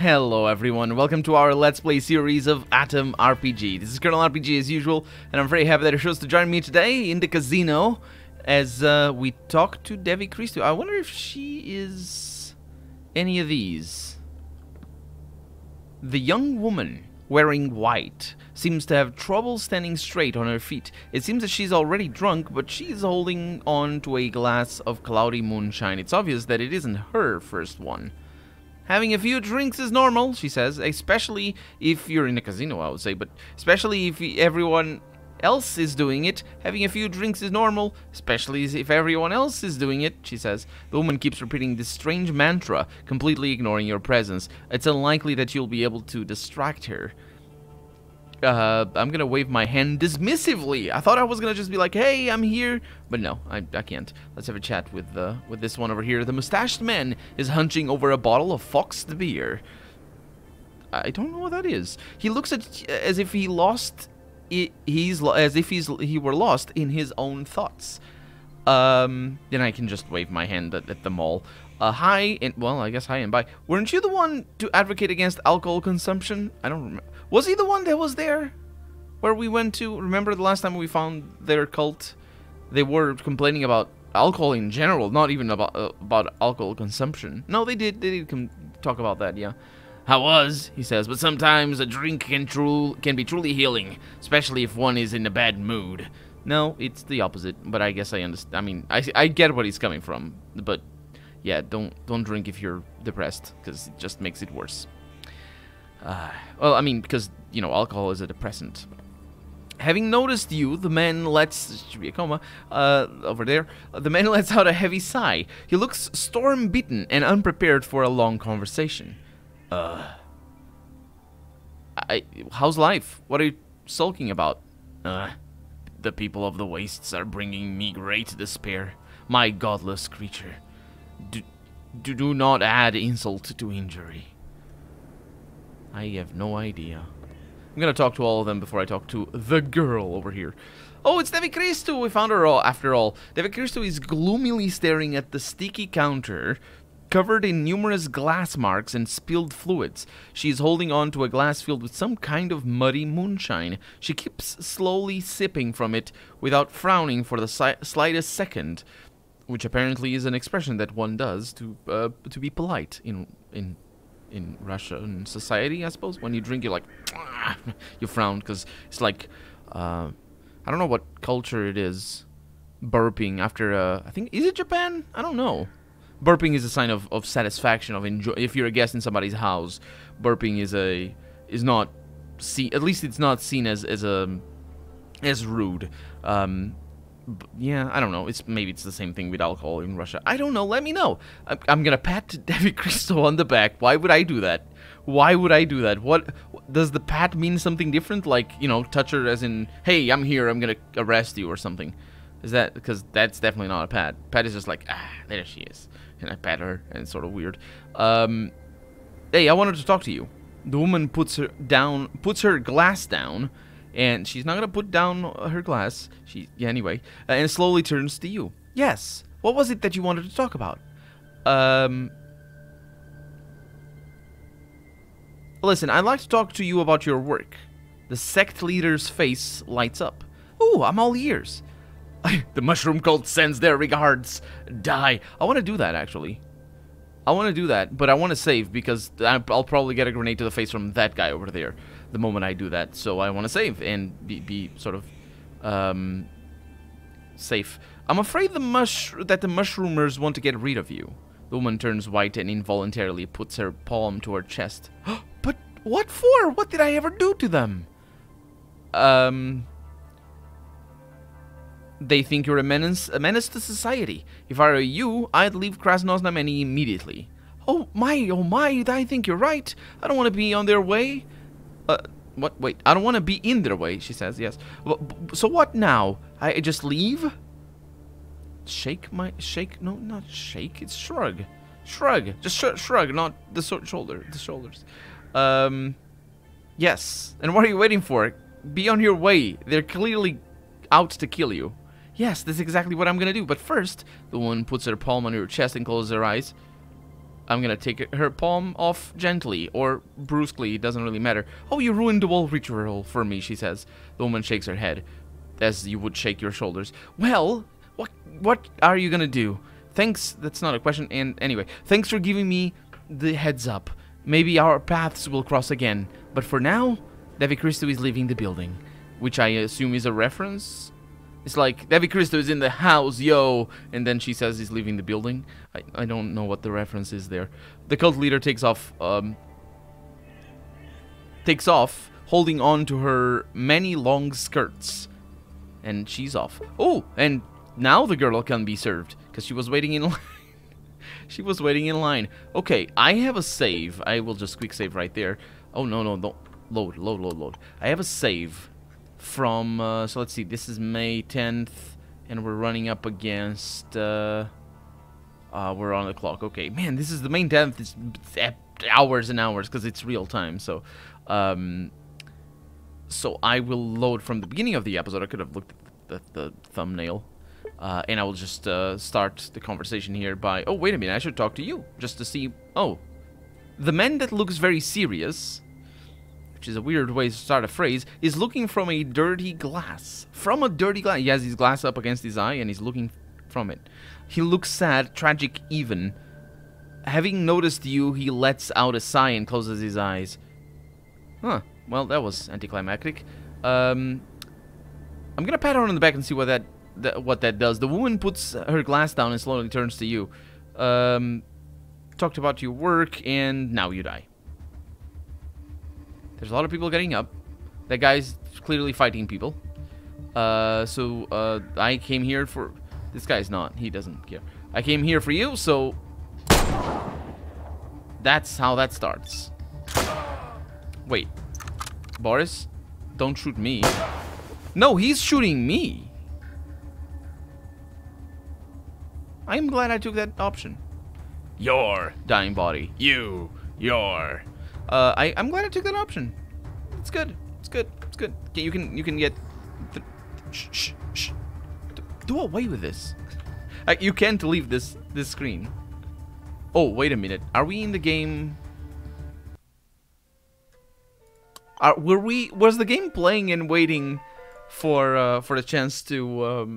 Hello everyone, welcome to our Let's Play series of A.T.O.M RPG. This is Colonel RPG as usual, and I'm very happy that you're chose to join me today in the casino as we talk to Devi Christou. I wonder if she is any of these. The young woman wearing white seems to have trouble standing straight on her feet. It seems that she's already drunk, but she's holding on to a glass of cloudy moonshine. It's obvious that it isn't her first one. Having a few drinks is normal, she says, especially if you're in a casino, I would say, but especially if everyone else is doing it. Having a few drinks is normal, especially if everyone else is doing it, she says. The woman keeps repeating this strange mantra, completely ignoring your presence. It's unlikely that you'll be able to distract her. I'm gonna wave my hand dismissively. I thought I was gonna just be like, hey, I'm here, but no, I can't. Let's have a chat with this one over here. The mustached man is hunching over a bottle of foxed beer. I don't know what that is. He looks as if he lost it. As if he were lost in his own thoughts. Then I can just wave my hand at them all. Hi, and well, I guess hi and bye. Weren't you the one to advocate against alcohol consumption? I don't remember. Was he the one that was there where we went to? Remember the last time we found their cult? They were complaining about alcohol in general, not even about alcohol consumption. No, they did talk about that, yeah. I was, he says, but sometimes a drink can be truly healing, especially if one is in a bad mood. No, it's the opposite, but I guess I understand. I mean, I get what he's coming from, but yeah, don't drink if you're depressed, because it just makes it worse. Well, I mean, because, you know, alcohol is a depressant. Having noticed you, the man lets... should be a coma. Over there. The man lets out a heavy sigh. He looks storm-beaten and unprepared for a long conversation. How's life? What are you sulking about? The people of the wastes are bringing me great despair. My godless creature. Do not add insult to injury. I have no idea. I'm gonna talk to all of them before I talk to the girl over here. Oh, it's Devi Christou! We found her after all. Devi Christou is gloomily staring at the sticky counter, covered in numerous glass marks and spilled fluids. She is holding on to a glass filled with some kind of muddy moonshine. She keeps slowly sipping from it without frowning for the slightest second, which apparently is an expression that one does to be polite in Russian society, I suppose. When you drink, you're like, you frown, because it's like, I don't know what culture it is, burping after, I think, is it Japan? I don't know. Burping is a sign of satisfaction, of enjoy. If you're a guest in somebody's house, burping is not seen, at least it's not seen as rude. Yeah, I don't know. Maybe it's the same thing with alcohol in Russia. I don't know. Let me know. I'm gonna pat Devi Christou on the back. Why would I do that? Why would I do that? What does the pat mean? Something different? Like, you know, touch her as in, hey, I'm here. I'm gonna arrest you or something. Is that because that's definitely not a pat? Pat is just like, there she is, and I pat her, and it's sort of weird. Hey, I wanted to talk to you. The woman puts her glass down. And she's not gonna put down her glass. Anyway, and slowly turns to you. Yes. What was it that you wanted to talk about? Listen, I'd like to talk to you about your work. The sect leader's face lights up. Ooh, I'm all ears. The mushroom cult sends their regards. Die. I want to do that, actually. I want to do that, but I want to save because I'll probably get a grenade to the face from that guy over there the moment I do that. So I want to save and be sort of safe. I'm afraid that the mushroomers want to get rid of you. The woman turns white and involuntarily puts her palm to her chest. But what for? What did I ever do to them? They think you're a menace to society. If I were you, I'd leave Krasnoznameni immediately. Oh my, I think you're right. I don't want to be on their way. What? Wait, I don't want to be in their way, she says, yes. So what now? I just leave? Shake, no, not shake, it's shrug. Shrug, just shrug, not the shoulders. Yes, and what are you waiting for? Be on your way. They're clearly out to kill you. Yes, that's exactly what I'm gonna do. But first, the woman puts her palm on her chest and closes her eyes. I'm gonna take her palm off gently, or brusquely, it doesn't really matter. Oh, you ruined the whole ritual for me, she says. The woman shakes her head, as you would shake your shoulders. Well, what are you gonna do? Thanks, that's not a question, and anyway, thanks for giving me the heads up. Maybe our paths will cross again, but for now, Devi Christo is leaving the building, which I assume is a reference. It's like, Devi Christo is in the house, yo, and then she says he's leaving the building. I don't know what the reference is there. The cult leader takes off, holding on to her many long skirts, and she's off. Oh, and now the girl can be served, because she was waiting in line. She was waiting in line. Okay, I have a save. I will just quick save right there. Oh, no, don't. Load. I have a save from, so let's see, this is May 10th, and we're running up against, we're on the clock. Okay, man, this is the May 10th. It's hours and hours, because it's real time, so, so I will load from the beginning of the episode. I could have looked at the thumbnail. And I will just start the conversation here by... Oh, wait a minute, I should talk to you, just to see... Oh, the man that looks very serious, which is a weird way to start a phrase, is looking from a dirty glass. From a dirty glass. He has his glass up against his eye, and he's looking from it. He looks sad, tragic even. Having noticed you, he lets out a sigh and closes his eyes. Huh, well, that was anticlimactic. I'm gonna pat her on the back and see what that does. The woman puts her glass down and slowly turns to you. Talked about your work, and now you die. There's a lot of people getting up. That guy's clearly fighting people. So I came here for... This guy's not. He doesn't care. I came here for you, so... That's how that starts. Wait. Boris? Don't shoot me. No, he's shooting me. I'm glad I took that option. Your dying body. Your. I'm glad I took that option. It's good. It's good. It's good. Okay, you can get. Shh. Do away with this. You can't leave this screen. Oh, wait a minute. Are we in the game? Was the game playing and waiting for a chance to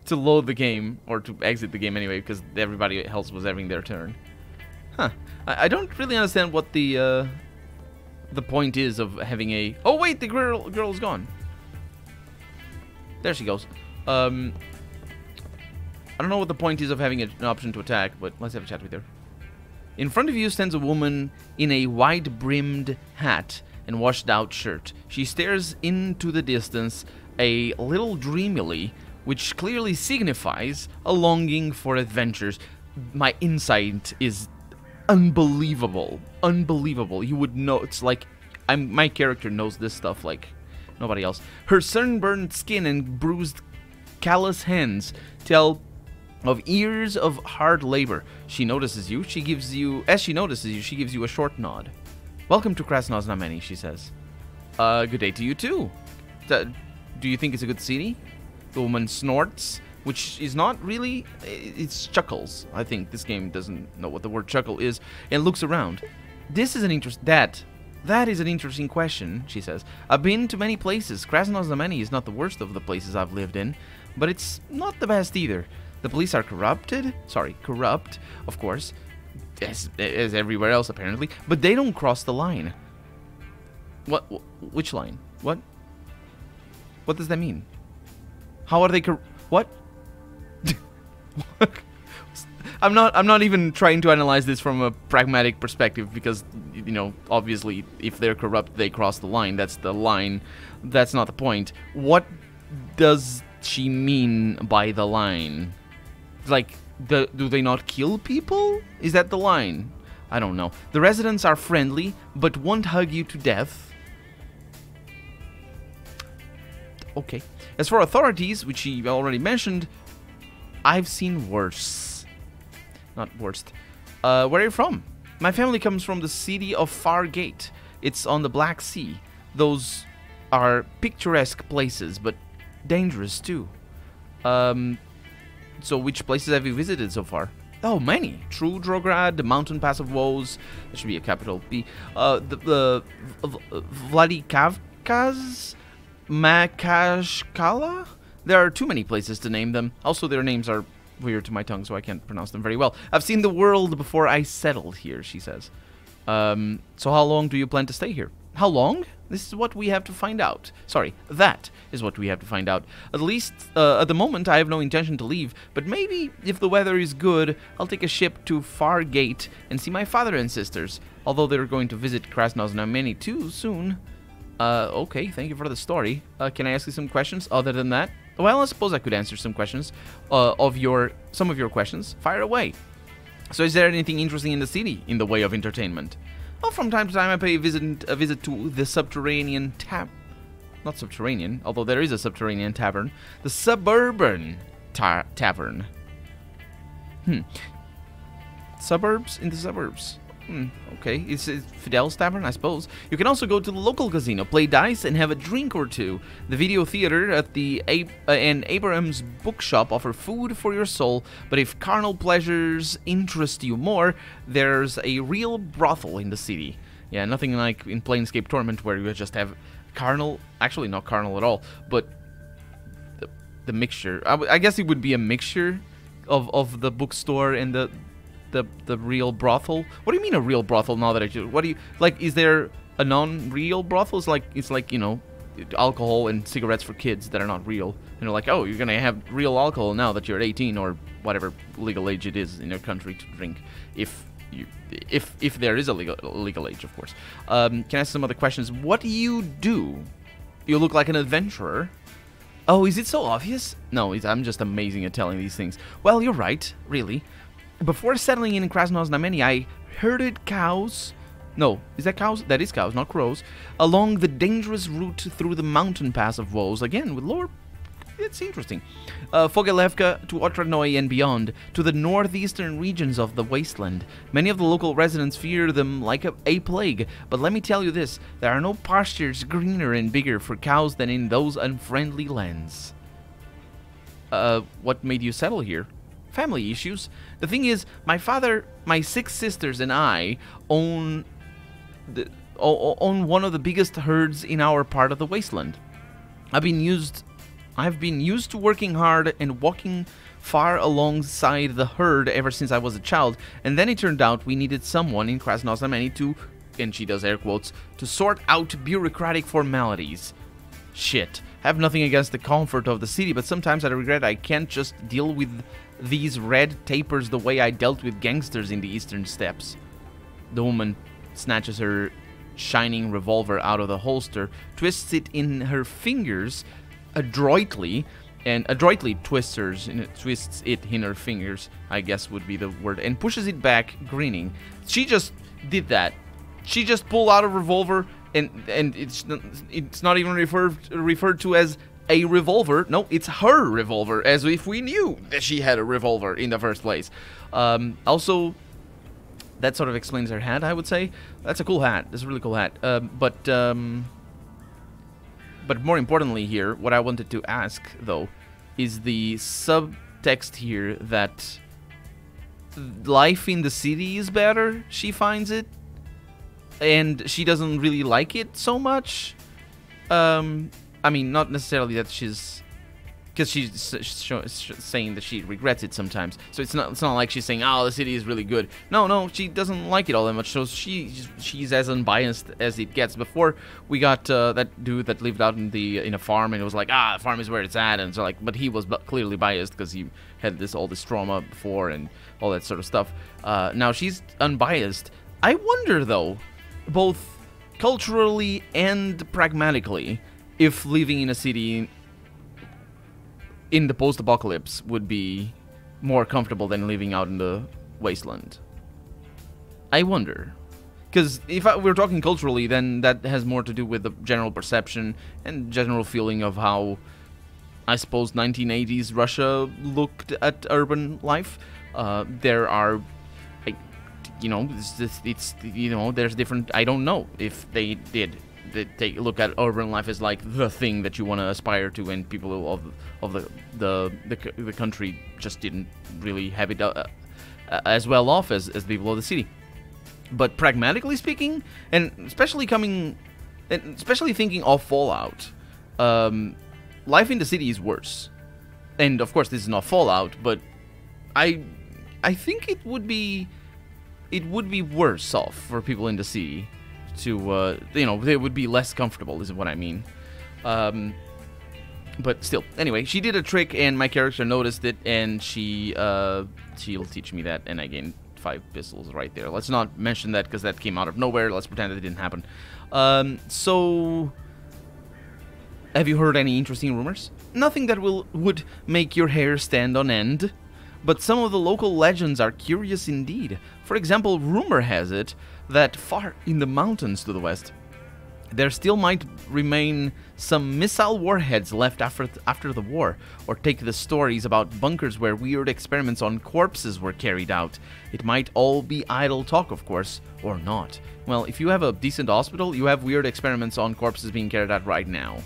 to load the game, or to exit the game anyway, because everybody else was having their turn. Huh. I don't really understand what the point is of having a... Oh wait, the girl's gone. There she goes. I don't know what the point is of having an option to attack, but let's have a chat with her. In front of you stands a woman in a wide-brimmed hat and washed-out shirt. She stares into the distance a little dreamily, which clearly signifies a longing for adventures. My insight is unbelievable. Unbelievable. You would know. It's like my character knows this stuff like nobody else. Her sunburned skin and bruised, callous hands tell of years of hard labor. She notices you. As she notices you, she gives you a short nod. Welcome to Krasnoznameni, she says. Good day to you too. Do you think it's a good city? The woman snorts, which is not really... It's chuckles. I think this game doesn't know what the word chuckle is, and looks around. This is an That is an interesting question, she says. I've been to many places. Krasnoznameni is not the worst of the places I've lived in, but it's not the best either. The police are corrupt, of course, as everywhere else apparently, but they don't cross the line. What? Which line? What? What does that mean? How are they what? I'm not even trying to analyze this from a pragmatic perspective, because, you know, obviously if they're corrupt they cross the line. That's the line. That's not the point. What does she mean by the line? Like, do they not kill people? Is that the line? I don't know. The residents are friendly, but won't hug you to death. Okay. As for authorities, which she already mentioned, I've seen worse. Not worst. Where are you from? My family comes from the city of Fargate. It's on the Black Sea. Those are picturesque places, but dangerous too. So which places have you visited so far? Oh, many. True Drograd, the Mountain Pass of Woes. That should be a capital P. The Vladikavkaz, Makashkala. There are too many places to name them. Also, their names are weird to my tongue, so I can't pronounce them very well. I've seen the world before I settled here, she says. So how long do you plan to stay here? How long? This is what we have to find out. Sorry, that is what we have to find out. At least, at the moment, I have no intention to leave, but maybe, if the weather is good, I'll take a ship to Fargate and see my father and sisters, although they're going to visit Krasnoznameni too soon. Okay, thank you for the story. Can I ask you some questions other than that? Well, I suppose I could answer some questions some of your questions. Fire away. So is there anything interesting in the city in the way of entertainment? Well, from time to time I pay a visit to the subterranean not subterranean, although there is a subterranean tavern. The suburban tavern. Suburbs in the suburbs. Okay, it's Fidel's Tavern, I suppose. You can also go to the local casino, play dice, and have a drink or two. The video theater at the and Abraham's bookshop offer food for your soul, but if carnal pleasures interest you more, there's a real brothel in the city. Yeah, nothing like in Planescape Torment where you just have carnal, actually not carnal at all, but the mixture. I guess it would be a mixture of the bookstore and the real brothel. What do you mean a real brothel? Now that what do you like? Is there a non-real brothel? It's like you know, alcohol and cigarettes for kids that are not real. And you're like, oh, you're gonna have real alcohol now that you're 18 or whatever legal age it is in your country to drink. If there is a legal age, of course. Can I ask some other questions? What do? You look like an adventurer. Oh, is it so obvious? No, I'm just amazing at telling these things. Well, you're right, really. Before settling in Krasnoznameni, I herded cows. No, is that cows? That is cows, not crows. Along the dangerous route through the mountain pass of Woes. Again, with lore. It's interesting. Fogelevka to Otranoy and beyond, to the northeastern regions of the wasteland. Many of the local residents fear them like a plague, but let me tell you this, there are no pastures greener and bigger for cows than in those unfriendly lands. What made you settle here? Family issues. The thing is, my father, my 6 sisters, and I own one of the biggest herds in our part of the wasteland. I've been used to working hard and walking far alongside the herd ever since I was a child, and then it turned out we needed someone in Krasnoznameni to, and she does air quotes, to sort out bureaucratic formalities. Shit. I have nothing against the comfort of the city, but sometimes I regret I can't just deal with these red tapers the way I dealt with gangsters in the eastern steppes. The woman snatches her shining revolver out of the holster, twists it in her fingers adroitly, twists it in her fingers, I guess would be the word, and pushes it back, grinning. She just did that. She just pulled out a revolver, and it's not even referred to as a revolver. No, it's her revolver, as if we knew that she had a revolver in the first place. Also, that sort of explains her hat, I would say. That's a cool hat. That's a really cool hat. But more importantly here, what I wanted to ask, though, is the subtext here that life in the city is better, she finds it, and she doesn't really like it so much. I mean, not necessarily that she's... Because she's saying that she regrets it sometimes. So it's not like she's saying, oh, the city is really good. No, she doesn't like it all that much. So she's as unbiased as it gets. Before, we got that dude that lived out in a farm, and it was like, the farm is where it's at. And so like, but he was clearly biased because he had all this trauma before and all that sort of stuff. Now she's unbiased. I wonder, though, both culturally and pragmatically, if living in a city in the post-apocalypse would be more comfortable than living out in the wasteland. I wonder. Because if we're talking culturally, then that has more to do with the general perception and general feeling of how, I suppose, 1980s Russia looked at urban life. There are, there's different, I don't know if they did. They take a look at urban life as like the thing that you want to aspire to, and people of the country just didn't really have it as well off as the people of the city. But pragmatically speaking, and especially thinking of Fallout, life in the city is worse. And of course, this is not Fallout, but I think it would be worse off for people in the city to they would be less comfortable, is what I mean. But still, anyway, she did a trick and my character noticed it, and she'll teach me that, and I gained 5 pistols right there. Let's not mention that because that came out of nowhere. Let's pretend that it didn't happen. So, have you heard any interesting rumors? Nothing that would make your hair stand on end, but some of the local legends are curious indeed. For example, rumor has it that far in the mountains to the west, there still might remain some missile warheads left after the war, or take the stories about bunkers where weird experiments on corpses were carried out. It might all be idle talk, of course, or not. Well, if you have a decent hospital, you have weird experiments on corpses being carried out right now,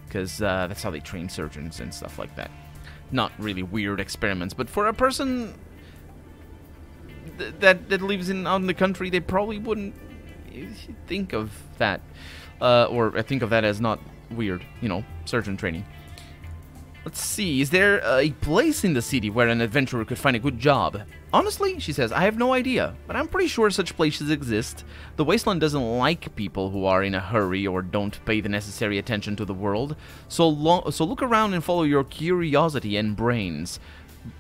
because that's how they train surgeons and stuff like that. Not really weird experiments, but for a person that lives out in the country, they probably wouldn't think of that. Or I think of that as not weird, surgeon training. Let's see, is there a place in the city where an adventurer could find a good job? Honestly, she says, I have no idea, but I'm pretty sure such places exist. The wasteland doesn't like people who are in a hurry or don't pay the necessary attention to the world, so look around and follow your curiosity and brains.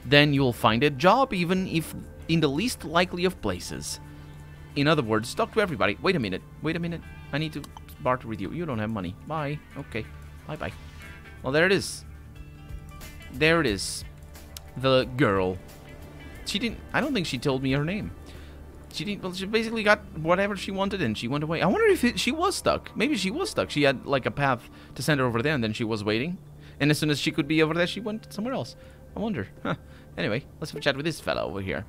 Then you'll find a job, even if in the least likely of places. In other words, talk to everybody. Wait a minute, I need to barter with you. You don't have money. Bye. Okay, bye-bye. Well, there it is. There it is. The girl. I don't think she told me her name. She basically got whatever she wanted and she went away. I wonder if she was stuck. Maybe she was stuck. She had like a path to send her over there and then she was waiting. And as soon as she could be over there, she went somewhere else. I wonder. Huh. Anyway, let's have a chat with this fella over here.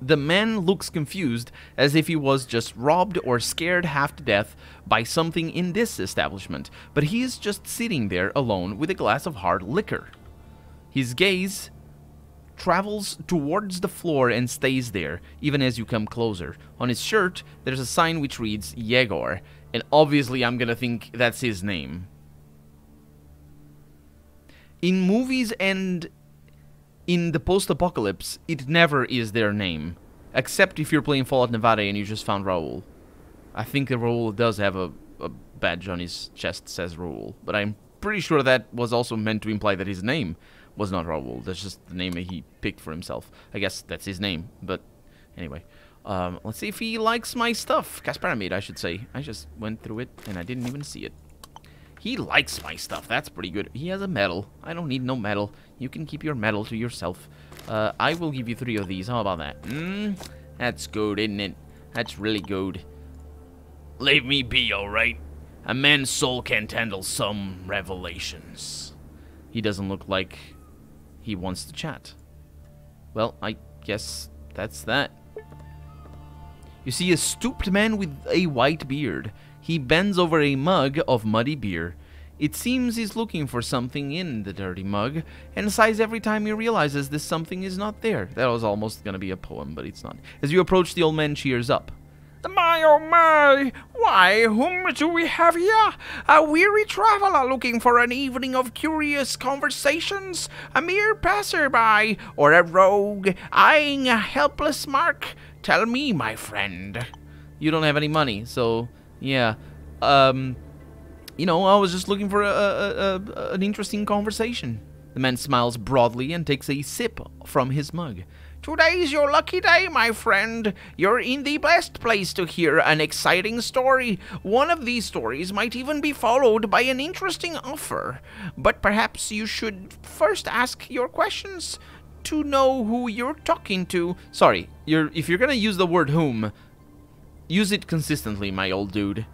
The man looks confused, as if he was just robbed or scared half to death by something in this establishment, but he is just sitting there alone with a glass of hard liquor. His gaze travels towards the floor and stays there, even as you come closer. On his shirt, there's a sign which reads Yegor, and obviously I'm gonna think that's his name. In movies and in the post-apocalypse, it never is their name, except if you're playing Fallout Nevada and you just found Raul. I think Raul does have a badge on his chest that says Raul, but I'm pretty sure that was also meant to imply that his name was not Raul. That's just the name that he picked for himself. I guess that's his name, but anyway. Let's see if he likes my stuff. Casparamid, I should say. I just went through it and I didn't even see it. He likes my stuff. That's pretty good. He has a medal. I don't need no medal. You can keep your medal to yourself. I will give you 3 of these. How about that? That's good, isn't it? That's really good. Leave me be, alright? A man's soul can't handle some revelations. He doesn't look like he wants to chat. Well, I guess that's that. You see a stooped man with a white beard. He bends over a mug of muddy beer. It seems he's looking for something in the dirty mug, and sighs every time he realizes this something is not there. That was almost gonna be a poem, but it's not. As you approach, the old man cheers up. My oh my! Why, whom do we have here? A weary traveler looking for an evening of curious conversations? A mere passerby? Or a rogue eyeing a helpless mark? Tell me, my friend. You don't have any money, so yeah. I was just looking for an interesting conversation. The man smiles broadly and takes a sip from his mug. Today's your lucky day, my friend. You're in the best place to hear an exciting story. One of these stories might even be followed by an interesting offer. But perhaps you should first ask your questions to know who you're talking to. Sorry, if you're gonna use the word whom, use it consistently, my old dude.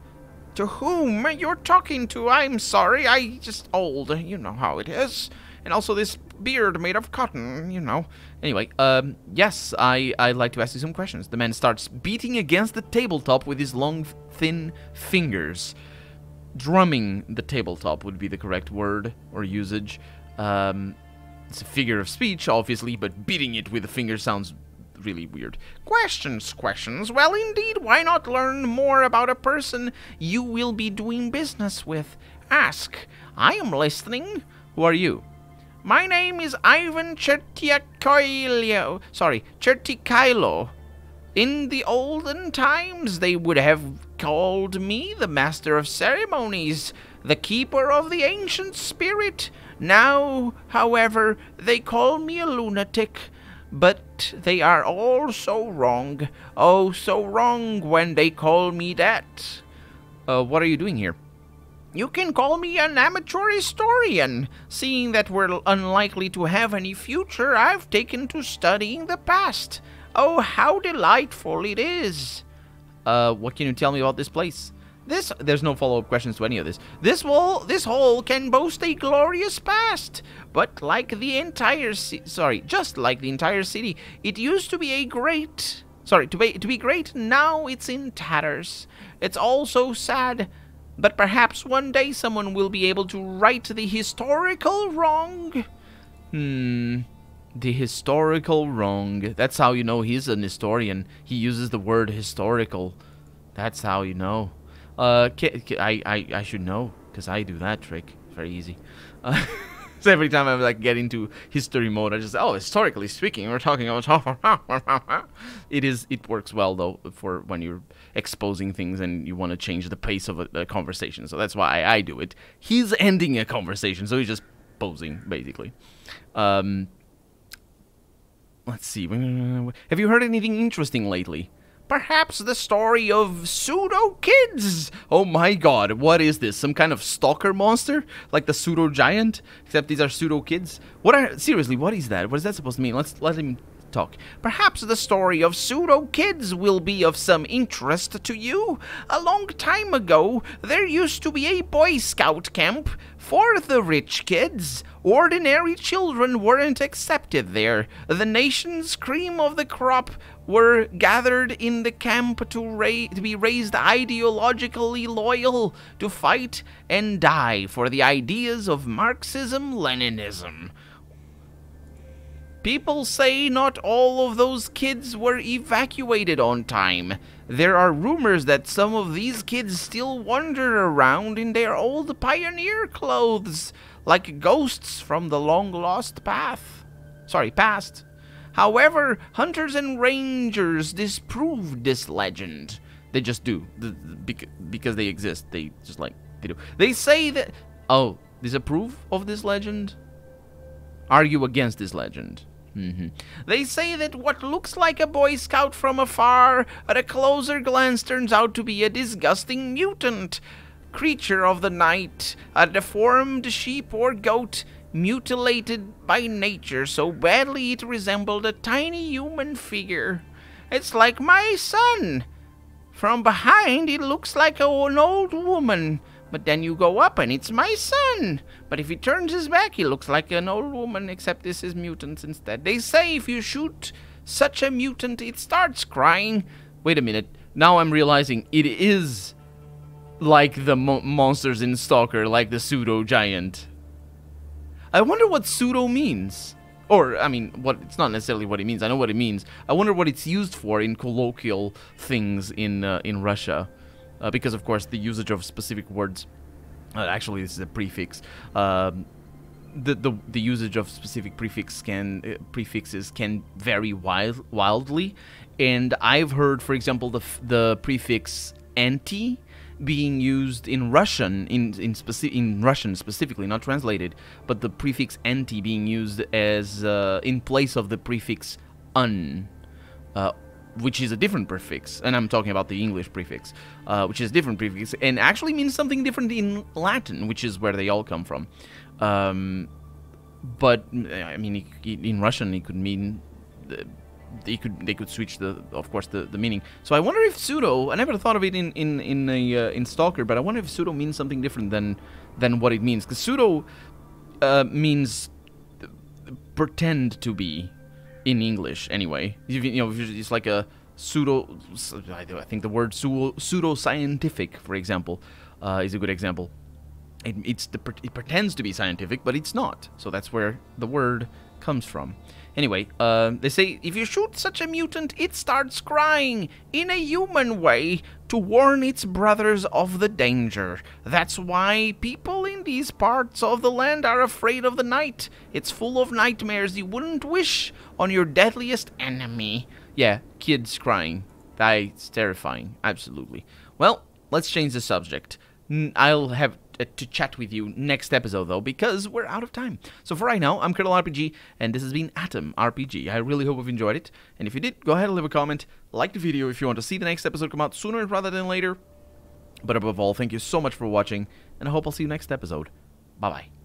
To whom you're talking to? I'm sorry, I just old. You know how it is. And also this beard made of cotton, you know. Anyway, yes, I'd like to ask you some questions. The man starts beating against the tabletop with his long, thin fingers. Drumming the tabletop would be the correct word or usage. It's a figure of speech, obviously, but beating it with the finger sounds really weird. Questions. Well, indeed, why not learn more about a person you will be doing business with? Ask. I am listening. Who are you? My name is Ivan Chertikilo. In the olden times, they would have called me the Master of Ceremonies, the Keeper of the Ancient Spirit. Now, however, they call me a lunatic. But they are all so wrong. Oh, so wrong when they call me that. What are you doing here? You can call me an amateur historian. Seeing that we're unlikely to have any future, I've taken to studying the past. Oh, how delightful it is. What can you tell me about this place? There's no follow-up questions to any of this. This hole can boast a glorious past, but like the entire just like the entire city, it used to be to be great. Now it's in tatters. It's all so sad. But perhaps one day someone will be able to right the historical wrong. The historical wrong. That's how you know he's an historian. He uses the word historical. That's how you know. I should know, because I do that trick. Very easy. So every time I like get into history mode, I just historically speaking, we're talking about it works well though for when you're exposing things and you want to change the pace of a conversation. So that's why I do it. He's ending a conversation, so he's just posing basically. Let's see. Have you heard anything interesting lately? Perhaps the story of pseudo kids. Oh my god, what is this? Some kind of stalker monster? Like the pseudo giant? Except these are pseudo kids? Seriously, what is that? What is that supposed to mean? Let's let him talk. Perhaps the story of pseudo kids will be of some interest to you. A long time ago, there used to be a Boy Scout camp for the rich kids. Ordinary children weren't accepted there. The nation's cream of the crop were gathered in the camp to be raised ideologically loyal, to fight and die for the ideas of Marxism-Leninism. People say not all of those kids were evacuated on time. There are rumors that some of these kids still wander around in their old pioneer clothes, like ghosts from the long-lost past. However, hunters and rangers disproved this legend. They just do. Because they exist. They do. They say that... Oh, disapprove of this legend? Argue against this legend. They say that what looks like a Boy Scout from afar, at a closer glance turns out to be a disgusting mutant. Creature of the night, a deformed sheep or goat, mutilated by nature so badly it resembled a tiny human figure. It's like my son. From behind it looks like an old woman, but then you go up and it's my son. But if he turns his back, he looks like an old woman, except this is mutants instead. They say if you shoot such a mutant, it starts crying. Wait a minute. Now I'm realizing it is like the monsters in Stalker, like the pseudo-giant. I wonder what pseudo means. Or, I mean, it's not necessarily what it means. I know what it means. I wonder what it's used for in colloquial things in Russia. Because, of course, the usage of specific words... actually, this is a prefix. The usage of specific prefixes can vary wildly. And I've heard, for example, the prefix anti being used in Russian, in Russian specifically, not translated, but the prefix anti being used as in place of the prefix un, which is a different prefix, and I'm talking about the English prefix, which is a different prefix, and actually means something different in Latin, which is where they all come from. But I mean, in Russian, it could mean. They could switch of course the meaning. So I wonder if pseudo. I never thought of it in Stalker, but I wonder if pseudo means something different than what it means. Because pseudo means pretend to be in English anyway. It's like a pseudo. I think the word pseudo-scientific, for example, is a good example. It pretends to be scientific, but it's not. So that's where the word comes from. Anyway, they say if you shoot such a mutant, it starts crying in a human way to warn its brothers of the danger. That's why people in these parts of the land are afraid of the night. It's full of nightmares you wouldn't wish on your deadliest enemy. Yeah, kids crying. That's terrifying. Absolutely. Well, let's change the subject. I'll have to chat with you next episode, though, because we're out of time. So for right now, I'm Colonel RPG, and this has been Atom RPG. I really hope you've enjoyed it, and if you did, go ahead and leave a comment, like the video if you want to see the next episode come out sooner rather than later. But above all, thank you so much for watching, and I hope I'll see you next episode. Bye-bye.